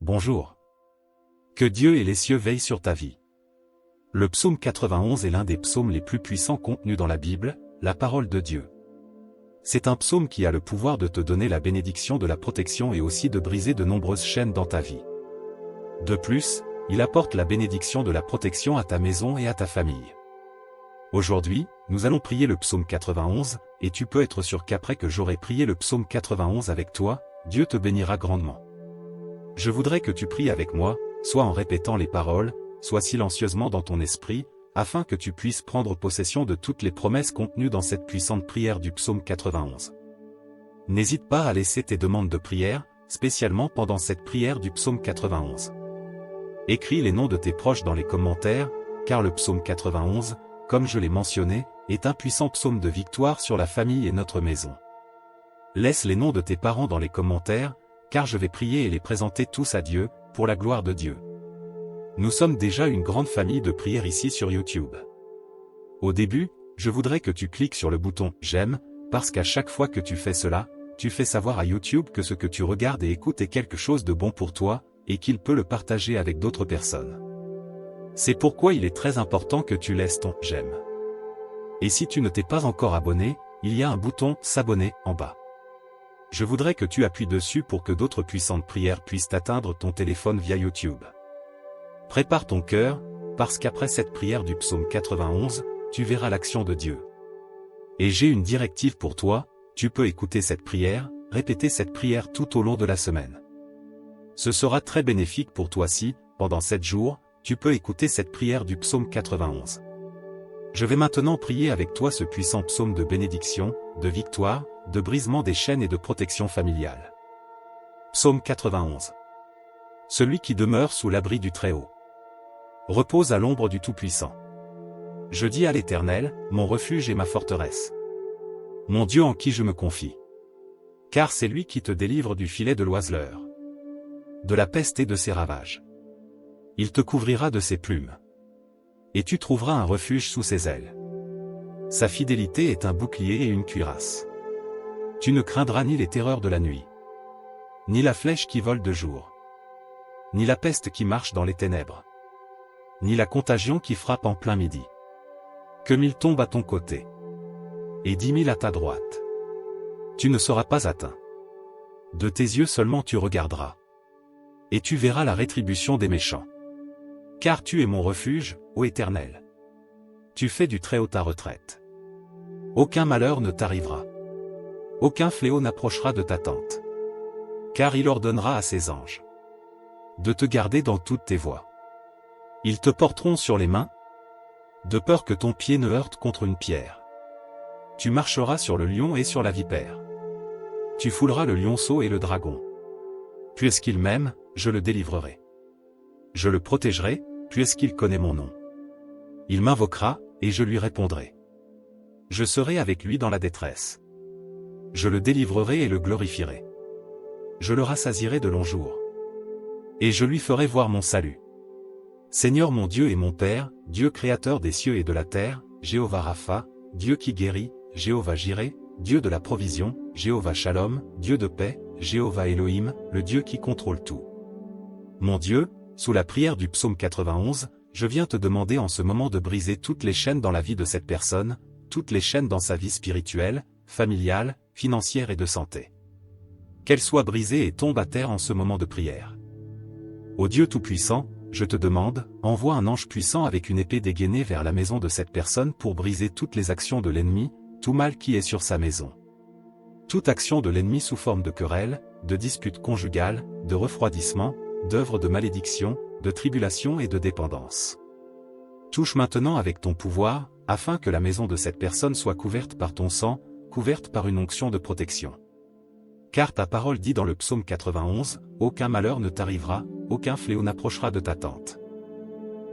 bonjour. Que Dieu et les cieux veillent sur ta vie. Le psaume 91 est l'un des psaumes les plus puissants contenus dans la Bible, la parole de Dieu. C'est un psaume qui a le pouvoir de te donner la bénédiction de la protection et aussi de briser de nombreuses chaînes dans ta vie. De plus, il apporte la bénédiction de la protection à ta maison et à ta famille. Aujourd'hui, nous allons prier le psaume 91, et tu peux être sûr qu'après que j'aurai prié le psaume 91 avec toi, Dieu te bénira grandement. Je voudrais que tu pries avec moi, soit en répétant les paroles, soit silencieusement dans ton esprit, afin que tu puisses prendre possession de toutes les promesses contenues dans cette puissante prière du psaume 91. N'hésite pas à laisser tes demandes de prière, spécialement pendant cette prière du psaume 91. Écris les noms de tes proches dans les commentaires, car le psaume 91, comme je l'ai mentionné, est un puissant psaume de victoire sur la famille et notre maison. Laisse les noms de tes parents dans les commentaires, car je vais prier et les présenter tous à Dieu, pour la gloire de Dieu. Nous sommes déjà une grande famille de prières ici sur YouTube. Au début, je voudrais que tu cliques sur le bouton « J'aime », parce qu'à chaque fois que tu fais cela, tu fais savoir à YouTube que ce que tu regardes et écoutes est quelque chose de bon pour toi, et qu'il peut le partager avec d'autres personnes. C'est pourquoi il est très important que tu laisses ton « J'aime ». Et si tu ne t'es pas encore abonné, il y a un bouton « S'abonner » en bas. Je voudrais que tu appuies dessus pour que d'autres puissantes prières puissent atteindre ton téléphone via YouTube. Prépare ton cœur, parce qu'après cette prière du psaume 91, tu verras l'action de Dieu. Et j'ai une directive pour toi, tu peux écouter cette prière, répéter cette prière tout au long de la semaine. Ce sera très bénéfique pour toi si, pendant 7 jours, tu peux écouter cette prière du psaume 91. Je vais maintenant prier avec toi ce puissant psaume de bénédiction, de victoire, de brisement des chaînes et de protection familiale. Psaume 91. Celui qui demeure sous l'abri du Très-Haut repose à l'ombre du Tout-Puissant. Je dis à l'Éternel, mon refuge et ma forteresse. Mon Dieu en qui je me confie. Car c'est lui qui te délivre du filet de l'oiseleur, de la peste et de ses ravages. Il te couvrira de ses plumes. Et tu trouveras un refuge sous ses ailes. Sa fidélité est un bouclier et une cuirasse. Tu ne craindras ni les terreurs de la nuit, ni la flèche qui vole de jour, ni la peste qui marche dans les ténèbres, ni la contagion qui frappe en plein midi. Que 1000 tombent à ton côté, et 10 000 à ta droite. Tu ne seras pas atteint. De tes yeux seulement tu regarderas, et tu verras la rétribution des méchants. Car tu es mon refuge, ô Éternel. Tu fais du Très-Haut ta retraite. Aucun malheur ne t'arrivera. Aucun fléau n'approchera de ta tente. Car il ordonnera à ses anges de te garder dans toutes tes voies. Ils te porteront sur les mains, de peur que ton pied ne heurte contre une pierre. Tu marcheras sur le lion et sur la vipère. Tu fouleras le lionceau et le dragon. Puisqu'il m'aime, je le délivrerai. Je le protégerai, puisqu'il connaît mon nom. Il m'invoquera, et je lui répondrai. Je serai avec lui dans la détresse. Je le délivrerai et le glorifierai. Je le rassasierai de longs jours. Et je lui ferai voir mon salut. Seigneur mon Dieu et mon Père, Dieu créateur des cieux et de la terre, Jéhovah Rapha, Dieu qui guérit, Jéhovah Jireh, Dieu de la provision, Jéhovah Shalom, Dieu de paix, Jéhovah Elohim, le Dieu qui contrôle tout. Mon Dieu, sous la prière du psaume 91, je viens te demander en ce moment de briser toutes les chaînes dans la vie de cette personne, toutes les chaînes dans sa vie spirituelle, familiale, financière et de santé. Qu'elles soient brisées et tombent à terre en ce moment de prière. Ô Dieu Tout-Puissant, je te demande, envoie un ange puissant avec une épée dégainée vers la maison de cette personne pour briser toutes les actions de l'ennemi, tout mal qui est sur sa maison. Toute action de l'ennemi sous forme de querelle, de dispute conjugale, de refroidissement, d'œuvres de malédiction, de tribulation et de dépendance. Touche maintenant avec ton pouvoir, afin que la maison de cette personne soit couverte par ton sang, couverte par une onction de protection. Car ta parole dit dans le psaume 91, « Aucun malheur ne t'arrivera, aucun fléau n'approchera de ta tente. »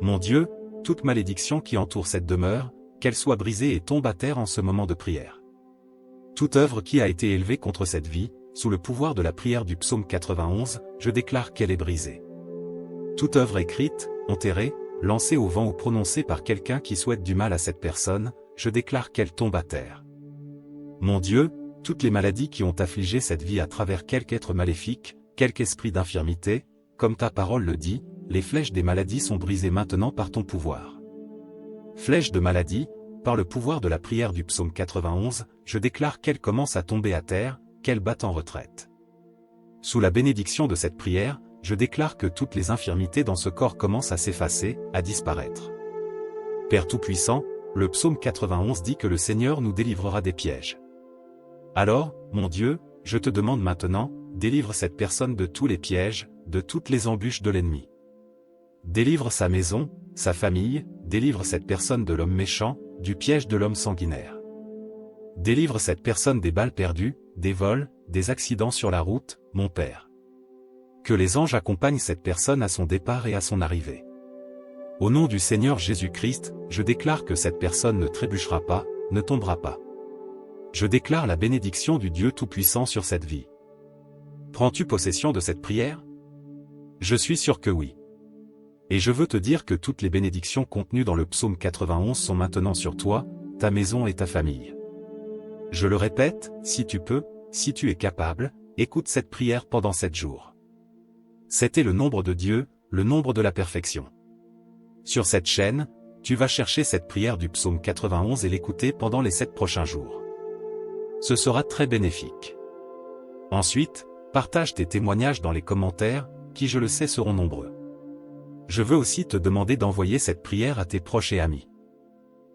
Mon Dieu, toute malédiction qui entoure cette demeure, qu'elle soit brisée et tombe à terre en ce moment de prière. Toute œuvre qui a été élevée contre cette vie, sous le pouvoir de la prière du psaume 91, je déclare qu'elle est brisée. Toute œuvre écrite, enterrée, lancée au vent ou prononcée par quelqu'un qui souhaite du mal à cette personne, je déclare qu'elle tombe à terre. Mon Dieu, toutes les maladies qui ont affligé cette vie à travers quelque être maléfique, quelque esprit d'infirmité, comme ta parole le dit, les flèches des maladies sont brisées maintenant par ton pouvoir. Flèches de maladie, par le pouvoir de la prière du psaume 91, je déclare qu'elles commencent à tomber à terre, qu'elles battent en retraite. Sous la bénédiction de cette prière, je déclare que toutes les infirmités dans ce corps commencent à s'effacer, à disparaître. Père Tout-Puissant, le psaume 91 dit que le Seigneur nous délivrera des pièges. Alors, mon Dieu, je te demande maintenant, délivre cette personne de tous les pièges, de toutes les embûches de l'ennemi. Délivre sa maison, sa famille, délivre cette personne de l'homme méchant, du piège de l'homme sanguinaire. Délivre cette personne des balles perdues, des vols, des accidents sur la route, mon Père. Que les anges accompagnent cette personne à son départ et à son arrivée. Au nom du Seigneur Jésus-Christ, je déclare que cette personne ne trébuchera pas, ne tombera pas. Je déclare la bénédiction du Dieu Tout-Puissant sur cette vie. Prends-tu possession de cette prière? Je suis sûr que oui. Et je veux te dire que toutes les bénédictions contenues dans le psaume 91 sont maintenant sur toi, ta maison et ta famille. Je le répète, si tu peux, si tu es capable, écoute cette prière pendant 7 jours. C'était le nombre de Dieu, le nombre de la perfection. Sur cette chaîne, tu vas chercher cette prière du psaume 91 et l'écouter pendant les 7 prochains jours. Ce sera très bénéfique. Ensuite, partage tes témoignages dans les commentaires, qui je le sais seront nombreux. Je veux aussi te demander d'envoyer cette prière à tes proches et amis.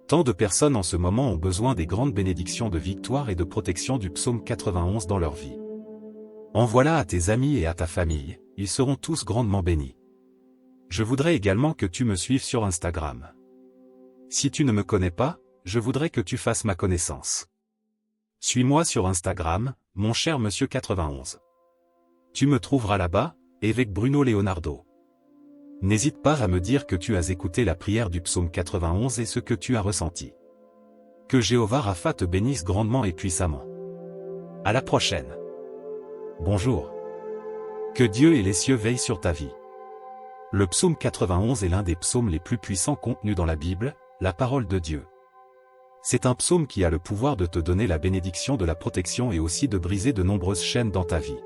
Tant de personnes en ce moment ont besoin des grandes bénédictions de victoire et de protection du psaume 91 dans leur vie. Envoie-la à tes amis et à ta famille, ils seront tous grandement bénis. Je voudrais également que tu me suives sur Instagram. Si tu ne me connais pas, je voudrais que tu fasses ma connaissance. Suis-moi sur Instagram, mon cher monsieur 91. Tu me trouveras là-bas, évêque Bruno Leonardo. N'hésite pas à me dire que tu as écouté la prière du psaume 91 et ce que tu as ressenti. Que Jéhovah Rapha te bénisse grandement et puissamment. À la prochaine. Bonjour. Que Dieu et les cieux veillent sur ta vie. Le psaume 91 est l'un des psaumes les plus puissants contenus dans la Bible, la parole de Dieu. C'est un psaume qui a le pouvoir de te donner la bénédiction de la protection et aussi de briser de nombreuses chaînes dans ta vie.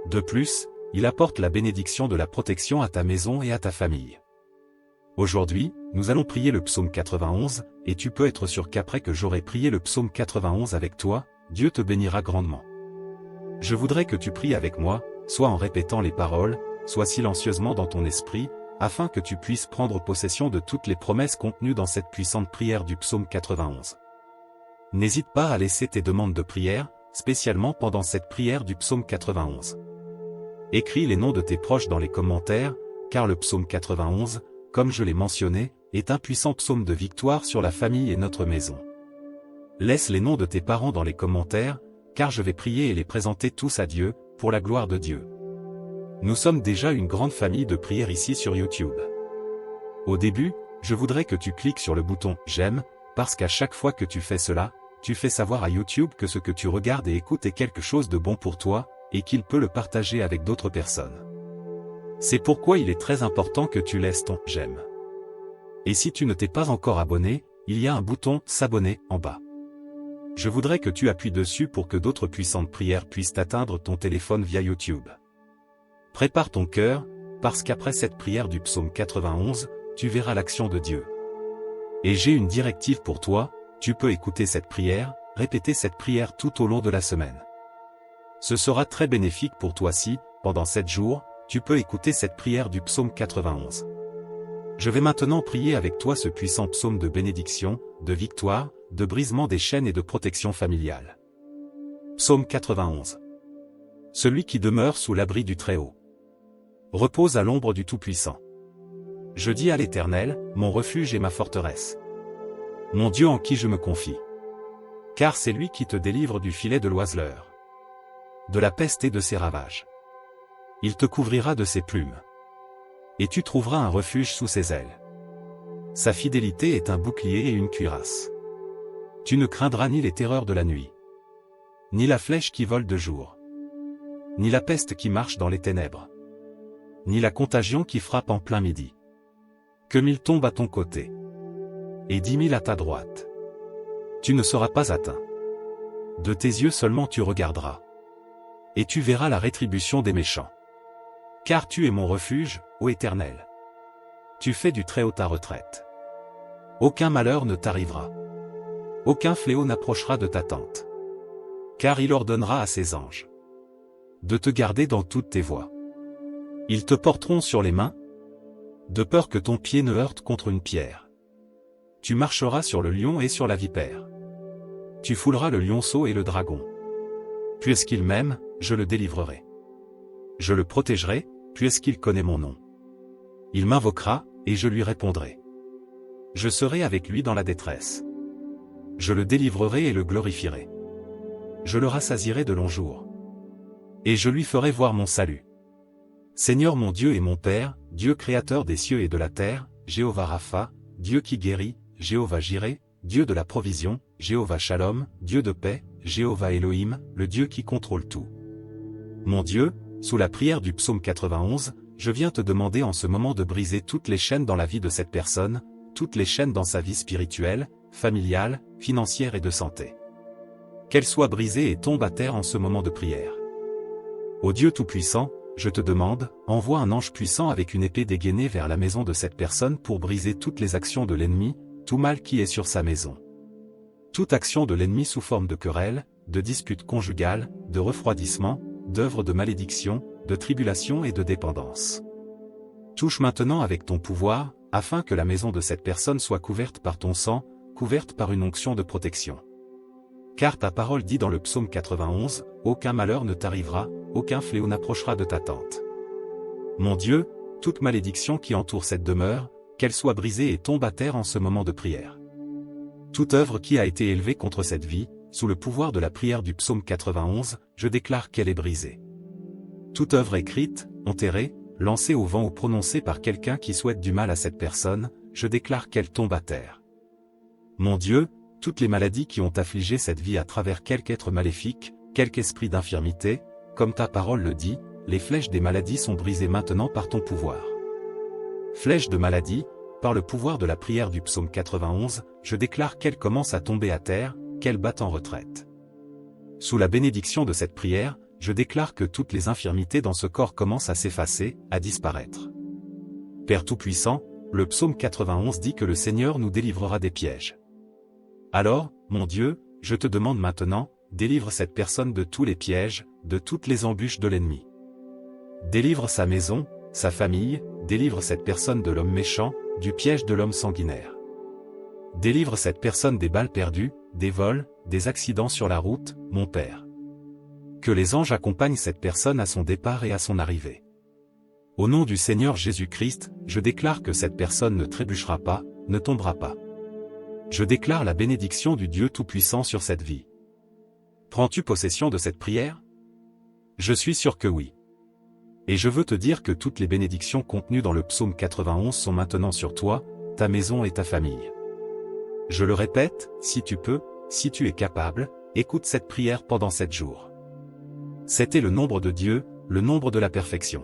De plus, il apporte la bénédiction de la protection à ta maison et à ta famille. Aujourd'hui, nous allons prier le psaume 91, et tu peux être sûr qu'après que j'aurai prié le psaume 91 avec toi, Dieu te bénira grandement. Je voudrais que tu pries avec moi, soit en répétant les paroles, soit silencieusement dans ton esprit, afin que tu puisses prendre possession de toutes les promesses contenues dans cette puissante prière du psaume 91. N'hésite pas à laisser tes demandes de prière, spécialement pendant cette prière du psaume 91. Écris les noms de tes proches dans les commentaires, car le psaume 91, comme je l'ai mentionné, est un puissant psaume de victoire sur la famille et notre maison. Laisse les noms de tes parents dans les commentaires, car je vais prier et les présenter tous à Dieu, pour la gloire de Dieu. Nous sommes déjà une grande famille de prières ici sur YouTube. Au début, je voudrais que tu cliques sur le bouton « J'aime », parce qu'à chaque fois que tu fais cela, tu fais savoir à YouTube que ce que tu regardes et écoutes est quelque chose de bon pour toi, et qu'il peut le partager avec d'autres personnes. C'est pourquoi il est très important que tu laisses ton « J'aime ». Et si tu ne t'es pas encore abonné, il y a un bouton « S'abonner » en bas. Je voudrais que tu appuies dessus pour que d'autres puissantes prières puissent atteindre ton téléphone via YouTube. Prépare ton cœur, parce qu'après cette prière du psaume 91, tu verras l'action de Dieu. Et j'ai une directive pour toi, tu peux écouter cette prière, répéter cette prière tout au long de la semaine. Ce sera très bénéfique pour toi si, pendant 7 jours, tu peux écouter cette prière du psaume 91. Je vais maintenant prier avec toi ce puissant psaume de bénédiction, de victoire, de brisement des chaînes et de protection familiale. Psaume 91. Celui qui demeure sous l'abri du Très-Haut repose à l'ombre du Tout-Puissant. Je dis à l'Éternel, mon refuge et ma forteresse. Mon Dieu en qui je me confie. Car c'est lui qui te délivre du filet de l'oiseleur, de la peste et de ses ravages. Il te couvrira de ses plumes. Et tu trouveras un refuge sous ses ailes. Sa fidélité est un bouclier et une cuirasse. Tu ne craindras ni les terreurs de la nuit, ni la flèche qui vole de jour, ni la peste qui marche dans les ténèbres, ni la contagion qui frappe en plein midi. Que 1000 tombent à ton côté, et 10 000 à ta droite. Tu ne seras pas atteint. De tes yeux seulement tu regarderas, et tu verras la rétribution des méchants. Car tu es mon refuge, ô Éternel. Tu fais du Très-Haut ta retraite. Aucun malheur ne t'arrivera. Aucun fléau n'approchera de ta tente. Car il ordonnera à ses anges de te garder dans toutes tes voies. Ils te porteront sur les mains, de peur que ton pied ne heurte contre une pierre. Tu marcheras sur le lion et sur la vipère. Tu fouleras le lionceau et le dragon. Puisqu'il m'aime, je le délivrerai. Je le protégerai, puisqu'il connaît mon nom. Il m'invoquera, et je lui répondrai. Je serai avec lui dans la détresse. Je le délivrerai et le glorifierai. Je le rassasierai de longs jours. Et je lui ferai voir mon salut. Seigneur mon Dieu et mon Père, Dieu créateur des cieux et de la terre, Jéhovah Rapha, Dieu qui guérit, Jéhovah Jireh, Dieu de la provision, Jéhovah Shalom, Dieu de paix, Jéhovah Elohim, le Dieu qui contrôle tout. Mon Dieu, sous la prière du psaume 91, je viens te demander en ce moment de briser toutes les chaînes dans la vie de cette personne, toutes les chaînes dans sa vie spirituelle, familiale, financière et de santé. Qu'elles soient brisées et tombent à terre en ce moment de prière. Ô Dieu Tout-Puissant, je te demande, envoie un ange puissant avec une épée dégainée vers la maison de cette personne pour briser toutes les actions de l'ennemi, tout mal qui est sur sa maison. Toute action de l'ennemi sous forme de querelle, de dispute conjugale, de refroidissement, d'œuvre de malédiction, de tribulation et de dépendance. Touche maintenant avec ton pouvoir, afin que la maison de cette personne soit couverte par ton sang, couverte par une onction de protection. Car ta parole dit dans le psaume 91, « Aucun malheur ne t'arrivera, aucun fléau n'approchera de ta tente. » Mon Dieu, toute malédiction qui entoure cette demeure, qu'elle soit brisée et tombe à terre en ce moment de prière. Toute œuvre qui a été élevée contre cette vie, sous le pouvoir de la prière du psaume 91, je déclare qu'elle est brisée. Toute œuvre écrite, enterrée, lancée au vent ou prononcée par quelqu'un qui souhaite du mal à cette personne, je déclare qu'elle tombe à terre. Mon Dieu, toutes les maladies qui ont affligé cette vie à travers quelque être maléfique, quelque esprit d'infirmité, comme ta parole le dit, les flèches des maladies sont brisées maintenant par ton pouvoir. Flèches de maladie, par le pouvoir de la prière du psaume 91, je déclare qu'elles commencent à tomber à terre, qu'elles battent en retraite. Sous la bénédiction de cette prière, je déclare que toutes les infirmités dans ce corps commencent à s'effacer, à disparaître. Père Tout-Puissant, le psaume 91 dit que le Seigneur nous délivrera des pièges. Alors, mon Dieu, je te demande maintenant, délivre cette personne de tous les pièges, de toutes les embûches de l'ennemi. Délivre sa maison, sa famille, délivre cette personne de l'homme méchant, du piège de l'homme sanguinaire. Délivre cette personne des balles perdues, des vols, des accidents sur la route, mon Père. Que les anges accompagnent cette personne à son départ et à son arrivée. Au nom du Seigneur Jésus-Christ, je déclare que cette personne ne trébuchera pas, ne tombera pas. Je déclare la bénédiction du Dieu Tout-Puissant sur cette vie. Prends-tu possession de cette prière? Je suis sûr que oui. Et je veux te dire que toutes les bénédictions contenues dans le psaume 91 sont maintenant sur toi, ta maison et ta famille. Je le répète, si tu peux, si tu es capable, écoute cette prière pendant 7 jours. C'était le nombre de Dieu, le nombre de la perfection.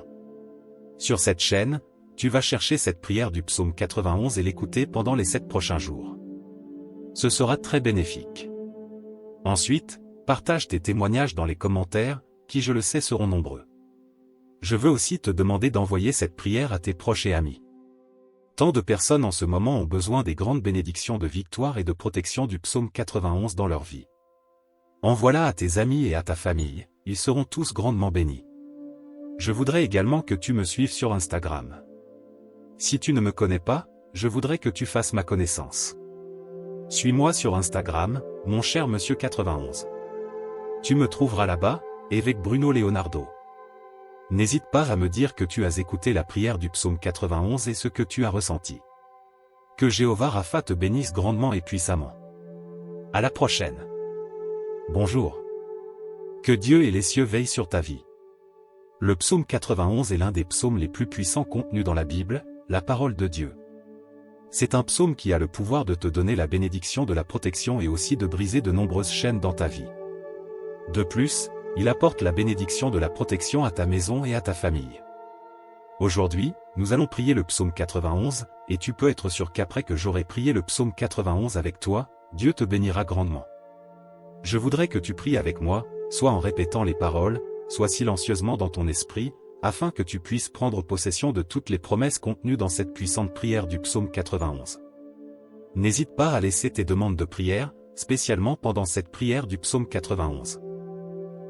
Sur cette chaîne, tu vas chercher cette prière du psaume 91 et l'écouter pendant les 7 prochains jours. Ce sera très bénéfique. Ensuite, partage tes témoignages dans les commentaires, qui je le sais seront nombreux. Je veux aussi te demander d'envoyer cette prière à tes proches et amis. Tant de personnes en ce moment ont besoin des grandes bénédictions de victoire et de protection du psaume 91 dans leur vie. Envoie-la à tes amis et à ta famille, ils seront tous grandement bénis. Je voudrais également que tu me suives sur Instagram. Si tu ne me connais pas, je voudrais que tu fasses ma connaissance. Suis-moi sur Instagram, mon cher Monsieur 91. Tu me trouveras là-bas, évêque Bruno Leonardo. N'hésite pas à me dire que tu as écouté la prière du psaume 91 et ce que tu as ressenti. Que Jéhovah Rapha te bénisse grandement et puissamment. À la prochaine. Bonjour. Que Dieu et les cieux veillent sur ta vie. Le psaume 91 est l'un des psaumes les plus puissants contenus dans la Bible, la parole de Dieu. C'est un psaume qui a le pouvoir de te donner la bénédiction de la protection et aussi de briser de nombreuses chaînes dans ta vie. De plus, il apporte la bénédiction de la protection à ta maison et à ta famille. Aujourd'hui, nous allons prier le psaume 91, et tu peux être sûr qu'après que j'aurai prié le psaume 91 avec toi, Dieu te bénira grandement. Je voudrais que tu pries avec moi, soit en répétant les paroles, soit silencieusement dans ton esprit, afin que tu puisses prendre possession de toutes les promesses contenues dans cette puissante prière du psaume 91. N'hésite pas à laisser tes demandes de prière, spécialement pendant cette prière du psaume 91.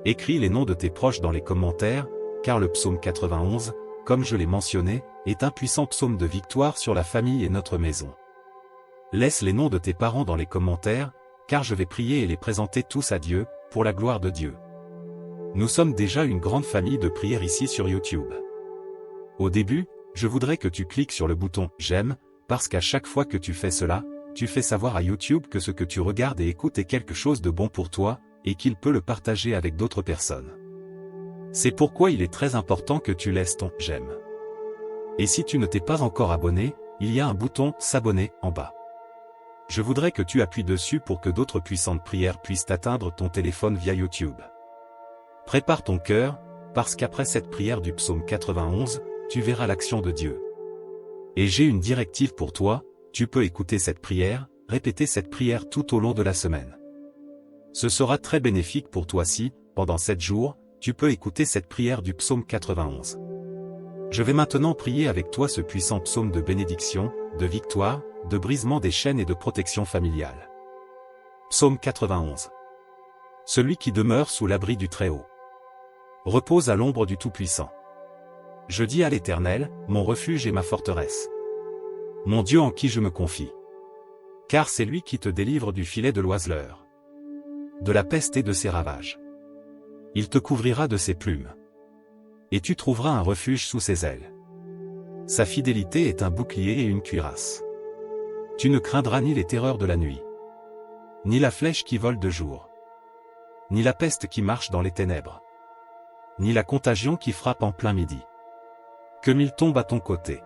Écris les noms de tes proches dans les commentaires, car le psaume 91, comme je l'ai mentionné, est un puissant psaume de victoire sur la famille et notre maison. Laisse les noms de tes parents dans les commentaires, car je vais prier et les présenter tous à Dieu, pour la gloire de Dieu. Nous sommes déjà une grande famille de prières ici sur YouTube. Au début, je voudrais que tu cliques sur le bouton « J'aime », parce qu'à chaque fois que tu fais cela, tu fais savoir à YouTube que ce que tu regardes et écoutes est quelque chose de bon pour toi, et qu'il peut le partager avec d'autres personnes. C'est pourquoi il est très important que tu laisses ton « J'aime ». Et si tu ne t'es pas encore abonné, il y a un bouton « S'abonner » en bas. Je voudrais que tu appuies dessus pour que d'autres puissantes prières puissent atteindre ton téléphone via YouTube. Prépare ton cœur, parce qu'après cette prière du psaume 91, tu verras l'action de Dieu. Et j'ai une directive pour toi, tu peux écouter cette prière, répéter cette prière tout au long de la semaine. Ce sera très bénéfique pour toi si, pendant 7 jours, tu peux écouter cette prière du psaume 91. Je vais maintenant prier avec toi ce puissant psaume de bénédiction, de victoire, de brisement des chaînes et de protection familiale. Psaume 91. Celui qui demeure sous l'abri du Très-Haut repose à l'ombre du Tout-Puissant. Je dis à l'Éternel, mon refuge et ma forteresse. Mon Dieu en qui je me confie. Car c'est lui qui te délivre du filet de l'oiseleur, de la peste et de ses ravages. Il te couvrira de ses plumes. Et tu trouveras un refuge sous ses ailes. Sa fidélité est un bouclier et une cuirasse. Tu ne craindras ni les terreurs de la nuit, ni la flèche qui vole de jour, ni la peste qui marche dans les ténèbres, ni la contagion qui frappe en plein midi. Que 1000 tombent à ton côté,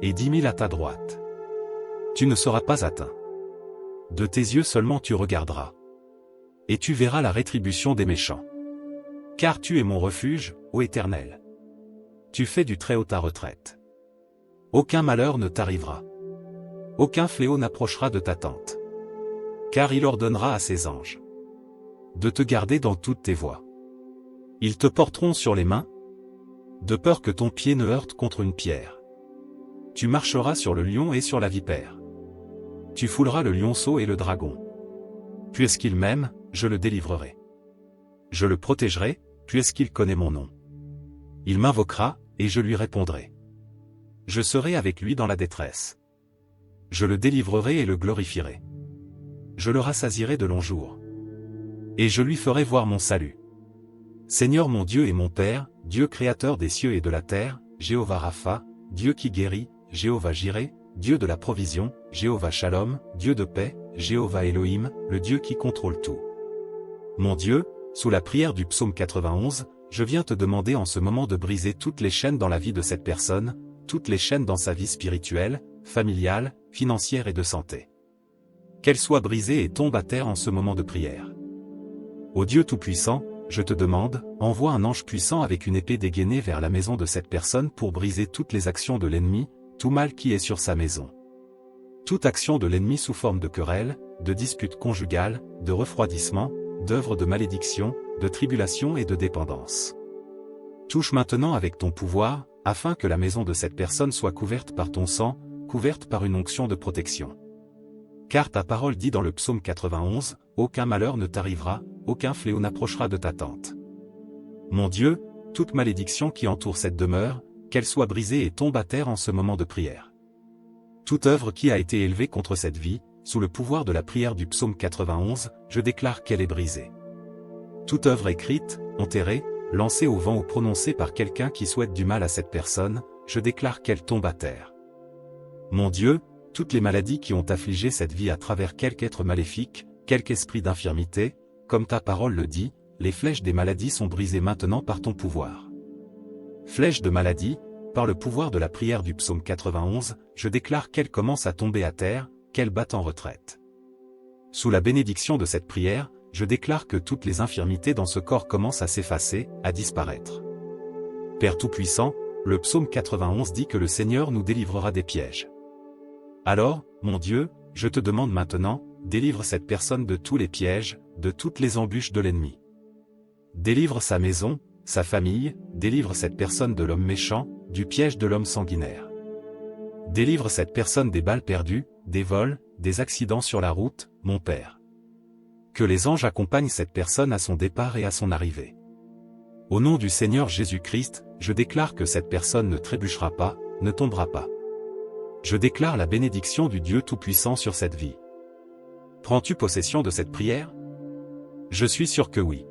et 10 000 à ta droite. Tu ne seras pas atteint. De tes yeux seulement tu regarderas, et tu verras la rétribution des méchants. Car tu es mon refuge, ô Éternel. Tu fais du Très-Haut ta retraite. Aucun malheur ne t'arrivera. Aucun fléau n'approchera de ta tente. Car il ordonnera à ses anges de te garder dans toutes tes voies. Ils te porteront sur les mains, de peur que ton pied ne heurte contre une pierre. Tu marcheras sur le lion et sur la vipère. Tu fouleras le lionceau et le dragon. Puisqu'il m'aime, je le délivrerai. Je le protégerai, puisqu'il connaît mon nom. Il m'invoquera, et je lui répondrai. Je serai avec lui dans la détresse. Je le délivrerai et le glorifierai. Je le rassasierai de longs jours. Et je lui ferai voir mon salut. Seigneur mon Dieu et mon Père, Dieu créateur des cieux et de la terre, Jéhovah Rapha, Dieu qui guérit, Jéhovah Jireh, Dieu de la provision, Jéhovah Shalom, Dieu de paix, Jéhovah Elohim, le Dieu qui contrôle tout. Mon Dieu, sous la prière du psaume 91, je viens te demander en ce moment de briser toutes les chaînes dans la vie de cette personne, toutes les chaînes dans sa vie spirituelle, familiale, financière et de santé. Qu'elles soient brisées et tombent à terre en ce moment de prière. Ô Dieu Tout-Puissant, je te demande, envoie un ange puissant avec une épée dégainée vers la maison de cette personne pour briser toutes les actions de l'ennemi, tout mal qui est sur sa maison. Toute action de l'ennemi sous forme de querelle, de dispute conjugale, de refroidissement, d'œuvre de malédiction, de tribulation et de dépendance. Touche maintenant avec ton pouvoir, afin que la maison de cette personne soit couverte par ton sang, couverte par une onction de protection. Car ta parole dit dans le psaume 91, « Aucun malheur ne t'arrivera, aucun fléau n'approchera de ta tente. » Mon Dieu, toute malédiction qui entoure cette demeure, qu'elle soit brisée et tombe à terre en ce moment de prière. Toute œuvre qui a été élevée contre cette vie, sous le pouvoir de la prière du psaume 91, je déclare qu'elle est brisée. Toute œuvre écrite, enterrée, lancée au vent ou prononcée par quelqu'un qui souhaite du mal à cette personne, je déclare qu'elle tombe à terre. Mon Dieu, toutes les maladies qui ont affligé cette vie à travers quelque être maléfique, quelque esprit d'infirmité, comme ta parole le dit, les flèches des maladies sont brisées maintenant par ton pouvoir. Flèches de maladie, par le pouvoir de la prière du psaume 91, je déclare qu'elles commencent à tomber à terre, qu'elles battent en retraite. Sous la bénédiction de cette prière, je déclare que toutes les infirmités dans ce corps commencent à s'effacer, à disparaître. Père Tout-Puissant, le psaume 91 dit que le Seigneur nous délivrera des pièges. Alors, mon Dieu, je te demande maintenant, délivre cette personne de tous les pièges, de toutes les embûches de l'ennemi. Délivre sa maison, sa famille, délivre cette personne de l'homme méchant, du piège de l'homme sanguinaire. Délivre cette personne des balles perdues, des vols, des accidents sur la route, mon Père. Que les anges accompagnent cette personne à son départ et à son arrivée. Au nom du Seigneur Jésus-Christ, je déclare que cette personne ne trébuchera pas, ne tombera pas. Je déclare la bénédiction du Dieu Tout-Puissant sur cette vie. Prends-tu possession de cette prière? Je suis sûr que oui.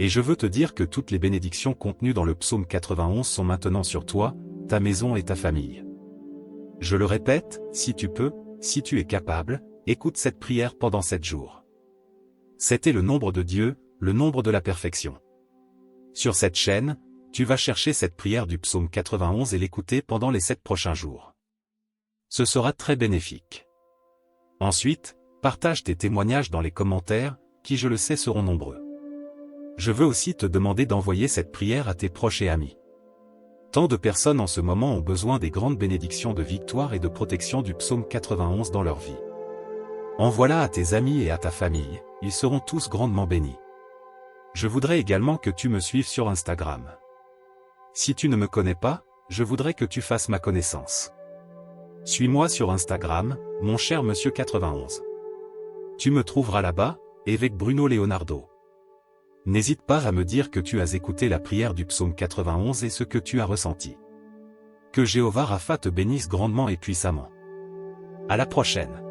Et je veux te dire que toutes les bénédictions contenues dans le psaume 91 sont maintenant sur toi, ta maison et ta famille. Je le répète, si tu peux, si tu es capable, écoute cette prière pendant 7 jours. C'était le nombre de Dieu, le nombre de la perfection. Sur cette chaîne, tu vas chercher cette prière du psaume 91 et l'écouter pendant les 7 prochains jours. Ce sera très bénéfique. Ensuite, partage tes témoignages dans les commentaires, qui je le sais seront nombreux. Je veux aussi te demander d'envoyer cette prière à tes proches et amis. Tant de personnes en ce moment ont besoin des grandes bénédictions de victoire et de protection du psaume 91 dans leur vie. Envoie-la à tes amis et à ta famille, ils seront tous grandement bénis. Je voudrais également que tu me suives sur Instagram. Si tu ne me connais pas, je voudrais que tu fasses ma connaissance. Suis-moi sur Instagram, mon cher Monsieur 91. Tu me trouveras là-bas, évêque Bruno Leonardo. N'hésite pas à me dire que tu as écouté la prière du psaume 91 et ce que tu as ressenti. Que Jéhovah Rapha te bénisse grandement et puissamment. À la prochaine.